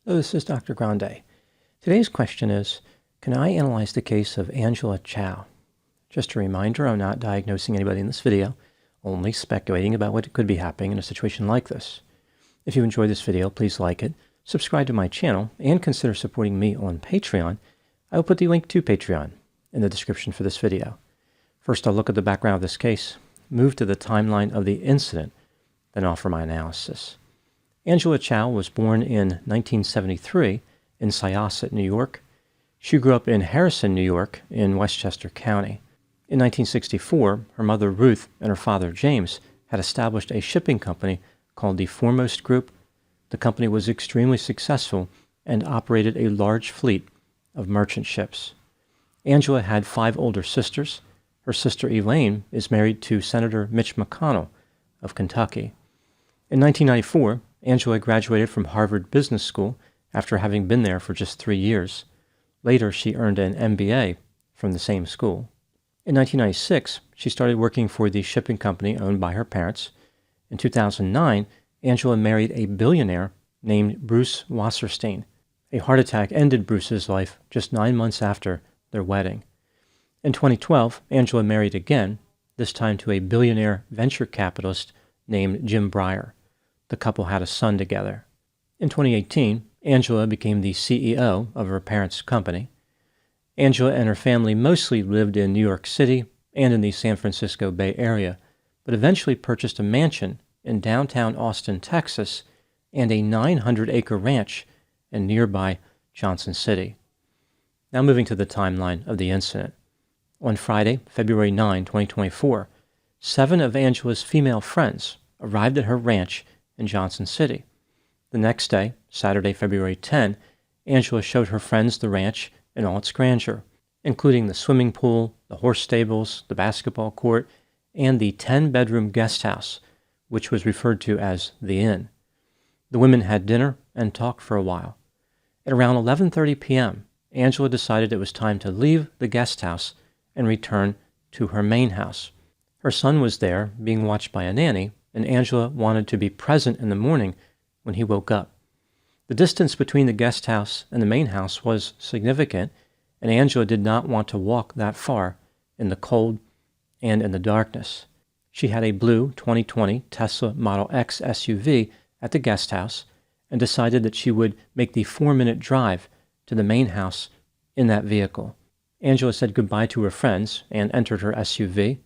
Hello, this is Dr. Grande. Today's question is, can I analyze the case of Angela Chao? Just a reminder, I'm not diagnosing anybody in this video, only speculating about what could be happening in a situation like this. If you enjoyed this video, please like it, subscribe to my channel, and consider supporting me on Patreon. I will put the link to Patreon in the description for this video. First, I'll look at the background of this case, move to the timeline of the incident, then offer my analysis. Angela Chao was born in 1973 in Syosset, New York. She grew up in Harrison, New York, in Westchester County. In 1964, her mother Ruth and her father James had established a shipping company called the Foremost Group. The company was extremely successful and operated a large fleet of merchant ships. Angela had 5 older sisters. Her sister Elaine is married to Senator Mitch McConnell of Kentucky. In 1994, Angela graduated from Harvard Business School after having been there for just 3 years. Later, she earned an MBA from the same school. In 1996, she started working for the shipping company owned by her parents. In 2009, Angela married a billionaire named Bruce Wasserstein. A heart attack ended Bruce's life just 9 months after their wedding. In 2012, Angela married again, this time to a billionaire venture capitalist named Jim Breyer. The couple had a son together. In 2018, Angela became the CEO of her parents' company. Angela and her family mostly lived in New York City and in the San Francisco Bay Area, but eventually purchased a mansion in downtown Austin, Texas, and a 900-acre ranch in nearby Johnson City. Now moving to the timeline of the incident. On Friday, February 9, 2024, 7 of Angela's female friends arrived at her ranch in Johnson City. The next day, Saturday, February 10, Angela showed her friends the ranch in all its grandeur, including the swimming pool, the horse stables, the basketball court, and the 10-bedroom guest house, which was referred to as the Inn. The women had dinner and talked for a while. At around 11:30 p.m., Angela decided it was time to leave the guest house and return to her main house. Her son was there, being watched by a nanny, and Angela wanted to be present in the morning when he woke up. The distance between the guest house and the main house was significant, and Angela did not want to walk that far in the cold and in the darkness. She had a blue 2020 Tesla Model X SUV at the guest house and decided that she would make the 4-minute drive to the main house in that vehicle. Angela said goodbye to her friends and entered her SUV.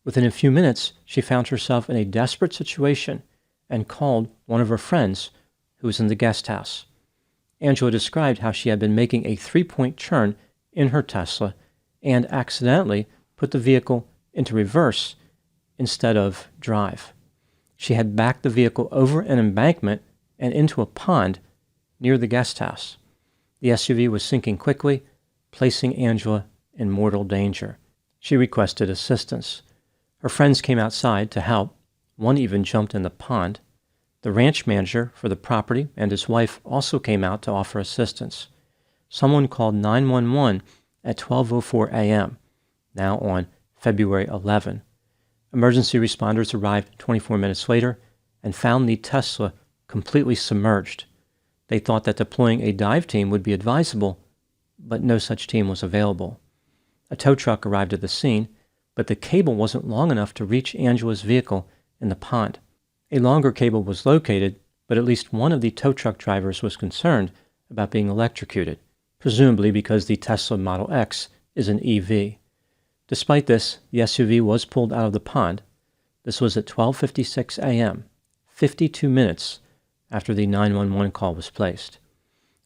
Within a few minutes, she found herself in a desperate situation and called one of her friends who was in the guest house. Angela described how she had been making a 3-point turn in her Tesla and accidentally put the vehicle into reverse instead of drive. She had backed the vehicle over an embankment and into a pond near the guest house. The SUV was sinking quickly, placing Angela in mortal danger. She requested assistance. Her friends came outside to help. One even jumped in the pond. The ranch manager for the property and his wife also came out to offer assistance. Someone called 911 at 12:04 a.m., now on February 11. Emergency responders arrived 24 minutes later and found the Tesla completely submerged. They thought that deploying a dive team would be advisable, but no such team was available. A tow truck arrived at the scene, but the cable wasn't long enough to reach Angela's vehicle in the pond. A longer cable was located, but at least one of the tow truck drivers was concerned about being electrocuted, presumably because the Tesla Model X is an EV. Despite this, the SUV was pulled out of the pond. This was at 12:56 a.m., 52 minutes after the 911 call was placed.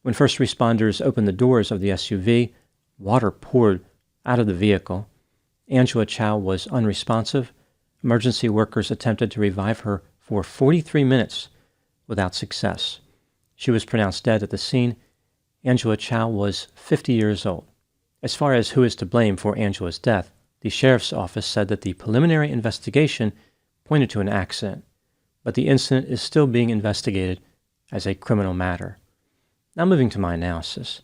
When first responders opened the doors of the SUV, water poured out of the vehicle. Angela Chao was unresponsive. Emergency workers attempted to revive her for 43 minutes without success. She was pronounced dead at the scene. Angela Chao was 50 years old. As far as who is to blame for Angela's death, the sheriff's office said that the preliminary investigation pointed to an accident, but the incident is still being investigated as a criminal matter. Now moving to my analysis.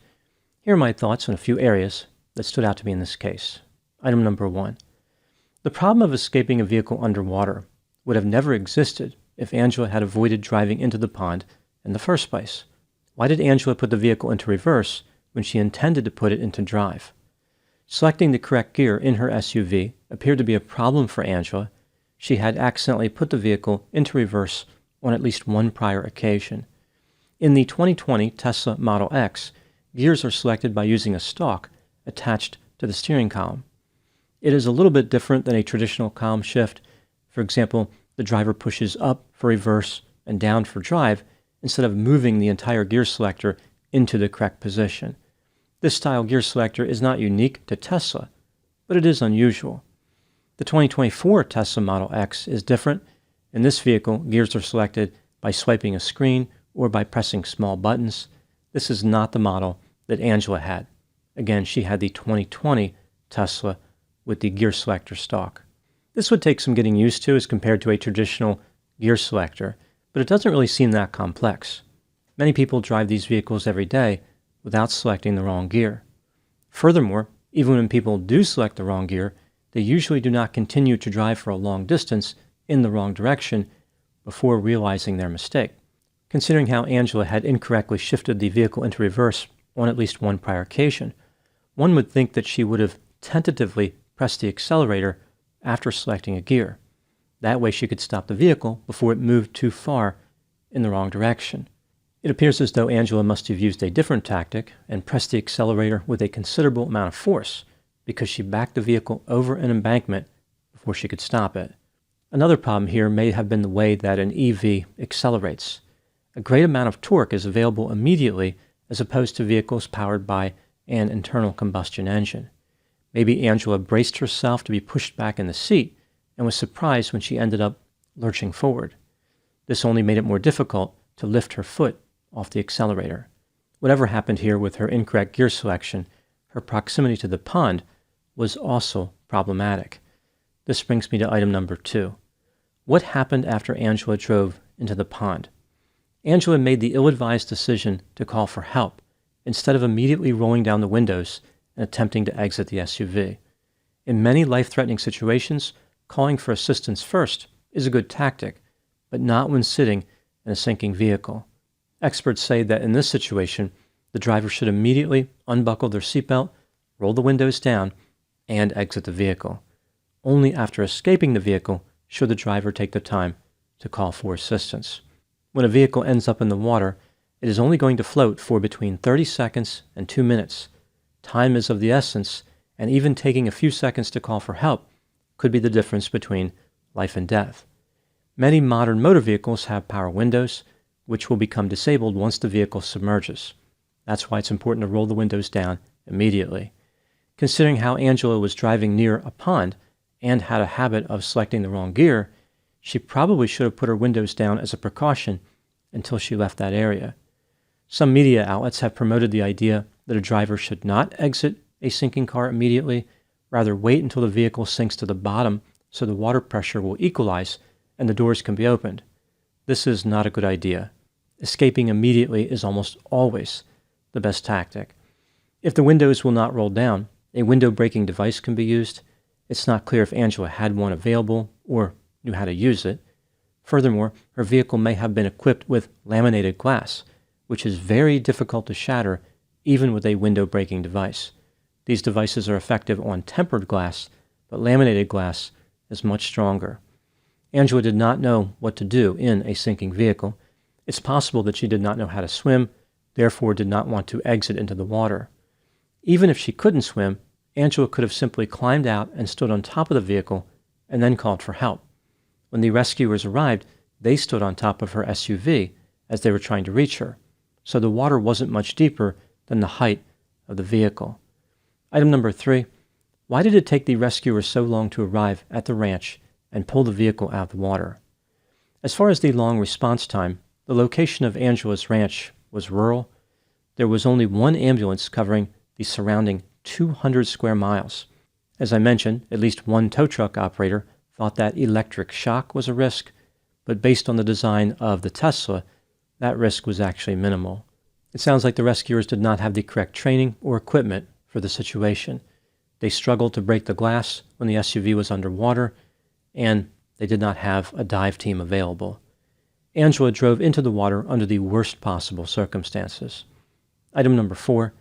Here are my thoughts on a few areas that stood out to me in this case. Item number 1. The problem of escaping a vehicle underwater would have never existed if Angela had avoided driving into the pond in the first place. Why did Angela put the vehicle into reverse when she intended to put it into drive? Selecting the correct gear in her SUV appeared to be a problem for Angela. She had accidentally put the vehicle into reverse on at least one prior occasion. In the 2020 Tesla Model X, gears are selected by using a stalk attached to the steering column. It is a little bit different than a traditional column shift. For example, the driver pushes up for reverse and down for drive instead of moving the entire gear selector into the correct position. This style gear selector is not unique to Tesla, but it is unusual. The 2024 Tesla Model X is different. In this vehicle, gears are selected by swiping a screen or by pressing small buttons. This is not the model that Angela had. Again, she had the 2020 Tesla with the gear selector stalk. This would take some getting used to as compared to a traditional gear selector, but it doesn't really seem that complex. Many people drive these vehicles every day without selecting the wrong gear. Furthermore, even when people do select the wrong gear, they usually do not continue to drive for a long distance in the wrong direction before realizing their mistake. Considering how Angela had incorrectly shifted the vehicle into reverse on at least one prior occasion, one would think that she would have tentatively pressed the accelerator after selecting a gear. That way she could stop the vehicle before it moved too far in the wrong direction. It appears as though Angela must have used a different tactic and pressed the accelerator with a considerable amount of force because she backed the vehicle over an embankment before she could stop it. Another problem here may have been the way that an EV accelerates. A great amount of torque is available immediately as opposed to vehicles powered by an internal combustion engine. Maybe Angela braced herself to be pushed back in the seat and was surprised when she ended up lurching forward. This only made it more difficult to lift her foot off the accelerator. Whatever happened here with her incorrect gear selection, her proximity to the pond was also problematic. This brings me to item number 2. What happened after Angela drove into the pond? Angela made the ill-advised decision to call for help instead of immediately rolling down the windows and attempting to exit the SUV. In many life-threatening situations, calling for assistance first is a good tactic, but not when sitting in a sinking vehicle. Experts say that in this situation, the driver should immediately unbuckle their seatbelt, roll the windows down, and exit the vehicle. Only after escaping the vehicle should the driver take the time to call for assistance. When a vehicle ends up in the water, it is only going to float for between 30 seconds and 2 minutes. Time is of the essence, and even taking a few seconds to call for help could be the difference between life and death. Many modern motor vehicles have power windows, which will become disabled once the vehicle submerges. That's why it's important to roll the windows down immediately. Considering how Angela was driving near a pond and had a habit of selecting the wrong gear, she probably should have put her windows down as a precaution until she left that area. Some media outlets have promoted the idea that a driver should not exit a sinking car immediately, rather wait until the vehicle sinks to the bottom so the water pressure will equalize and the doors can be opened. This is not a good idea. Escaping immediately is almost always the best tactic. If the windows will not roll down, a window breaking device can be used. It's not clear if Angela had one available or knew how to use it. Furthermore, her vehicle may have been equipped with laminated glass, which is very difficult to shatter even with a window breaking device. These devices are effective on tempered glass, but laminated glass is much stronger. Angela did not know what to do in a sinking vehicle. It's possible that she did not know how to swim, therefore did not want to exit into the water. Even if she couldn't swim, Angela could have simply climbed out and stood on top of the vehicle and then called for help. When the rescuers arrived, they stood on top of her SUV as they were trying to reach her, so the water wasn't much deeper than the height of the vehicle. Item number 3, why did it take the rescuers so long to arrive at the ranch and pull the vehicle out of the water? As far as the long response time, the location of Angela's ranch was rural. There was only one ambulance covering the surrounding 200 square miles. As I mentioned, at least one tow truck operator thought that electric shock was a risk, but based on the design of the Tesla, that risk was actually minimal. It sounds like the rescuers did not have the correct training or equipment for the situation. They struggled to break the glass when the SUV was underwater, and they did not have a dive team available. Angela drove into the water under the worst possible circumstances. Item number 4.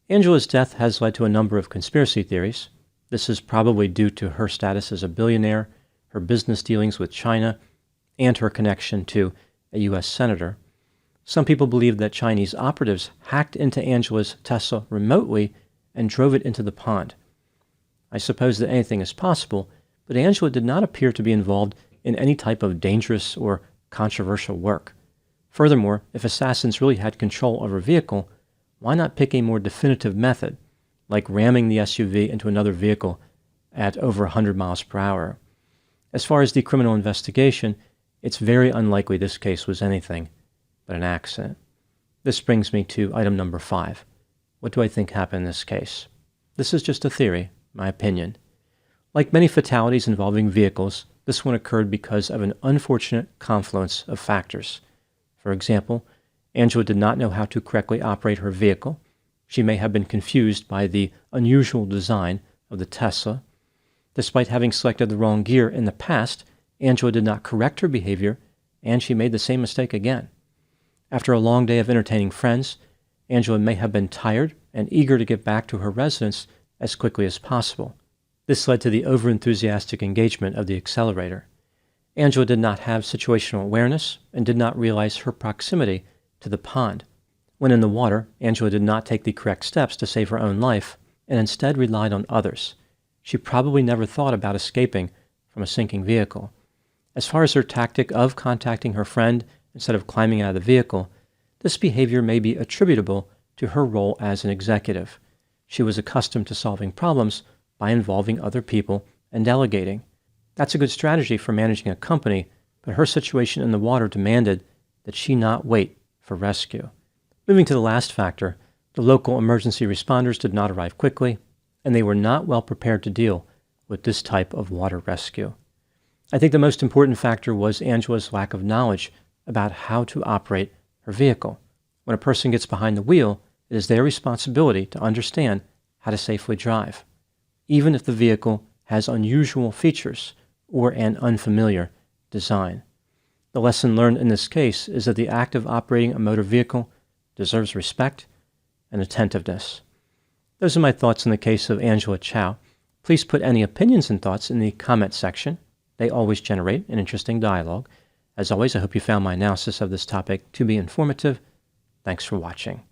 Angela's death has led to a number of conspiracy theories. This is probably due to her status as a billionaire, her business dealings with China, and her connection to a U.S. senator. Some people believe that Chinese operatives hacked into Angela's Tesla remotely and drove it into the pond. I suppose that anything is possible, but Angela did not appear to be involved in any type of dangerous or controversial work. Furthermore, if assassins really had control of her vehicle, why not pick a more definitive method, like ramming the SUV into another vehicle at over 100 miles per hour? As far as the criminal investigation, it's very unlikely this case was anything but an accident. This brings me to item number 5. What do I think happened in this case? This is just a theory, my opinion. Like many fatalities involving vehicles, this one occurred because of an unfortunate confluence of factors. For example, Angela did not know how to correctly operate her vehicle. She may have been confused by the unusual design of the Tesla. Despite having selected the wrong gear in the past, Angela did not correct her behavior, and she made the same mistake again. After a long day of entertaining friends, Angela may have been tired and eager to get back to her residence as quickly as possible. This led to the overenthusiastic engagement of the accelerator. Angela did not have situational awareness and did not realize her proximity to the pond. When in the water, Angela did not take the correct steps to save her own life and instead relied on others. She probably never thought about escaping from a sinking vehicle. As far as her tactic of contacting her friend instead of climbing out of the vehicle, this behavior may be attributable to her role as an executive. She was accustomed to solving problems by involving other people and delegating. That's a good strategy for managing a company, but her situation in the water demanded that she not wait for rescue. Moving to the last factor, the local emergency responders did not arrive quickly, and they were not well prepared to deal with this type of water rescue. I think the most important factor was Angela's lack of knowledge about how to operate her vehicle. When a person gets behind the wheel, it is their responsibility to understand how to safely drive, even if the vehicle has unusual features or an unfamiliar design. The lesson learned in this case is that the act of operating a motor vehicle deserves respect and attentiveness. Those are my thoughts in the case of Angela Chao. Please put any opinions and thoughts in the comment section. They always generate an interesting dialogue. As always, I hope you found my analysis of this topic to be informative. Thanks for watching.